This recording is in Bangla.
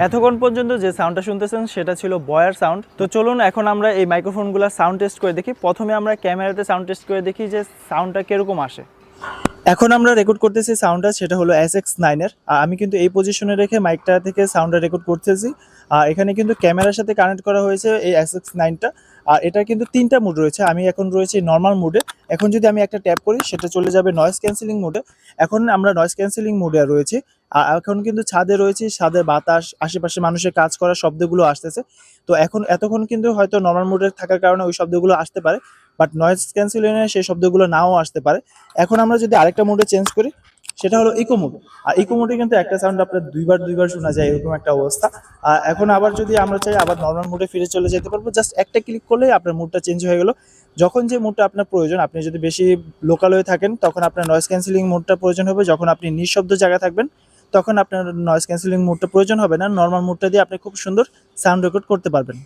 এতক্ষণ পর্যন্ত যে সাউন্ডটা শুনতেছেন সেটা ছিল বয়ার সাউন্ড। তো চলুন এখন আমরা এই মাইক্রোফোনগুলোর সাউন্ড টেস্ট করে দেখি। প্রথমে আমরা ক্যামেরাতে সাউন্ড টেস্ট করে দেখি যে সাউন্ডটা কিরকম আসে। এখন আমরা রেকর্ড করতেছি সাউন্ডটা, সেটা হলো SX9 এর। আমি কিন্তু এই পজিশনে রেখে মাইকটা থেকে সাউন্ডটা রেকর্ড করতেছি। আর এখানে কিন্তু ক্যামেরার সাথে কানেক্ট করা হয়েছে এই SX9টা। আর এটা কিন্তু 3টা মুড রয়েছে, আমি এখন রয়েছে নর্মাল মুডে। এখন যদি আমি একটা ট্যাপ করি সেটা চলে যাবে নয়েজ ক্যান্সেলিং মোডে। এখন আমরা নয়েজ ক্যান্সেলিং মোডে রয়েছে। আর এখন কিন্তু ছাদে রয়েছে, ছাদের বাতাস, আশেপাশে মানুষের কাজ করার শব্দগুলো আসতেছে। তো এখন এতক্ষণ কিন্তু হয়তো নর্মাল মোডে থাকার কারণে ওই শব্দগুলো আসতে পারে, বাট নয়েজ ক্যান্সেলিংয়ে সেই শব্দগুলো নাও আসতে পারে। এখন আমরা যদি আরেকটা মোডে চেঞ্জ করি সেটা হলো ইকো মোড। আর ইকো মোডে কিন্তু একটা সাউন্ড আপনার দুইবার শোনা যায়, এরকম একটা অবস্থা। আর এখন আবার যদি আমরা চাই আবার নর্মাল মোডে ফিরে চলে যেতে পারবো, জাস্ট একটা ক্লিক করলেই আপনার মুডটা চেঞ্জ হয়ে গেল। যখন যে মুডটা আপনার প্রয়োজন, আপনি যদি বেশি লোকাল হয়ে থাকেন তখন আপনার নয়েজ ক্যান্সেলিং মোডটা প্রয়োজন হবে। যখন আপনি নিঃশব্দ জায়গায় থাকবেন তখন আপনার নয়েজ ক্যান্সেলিং মোডটা প্রয়োজন হবে না। নর্মাল মোডটা দিয়ে আপনি খুব সুন্দর সাউন্ড রেকর্ড করতে পারবেন।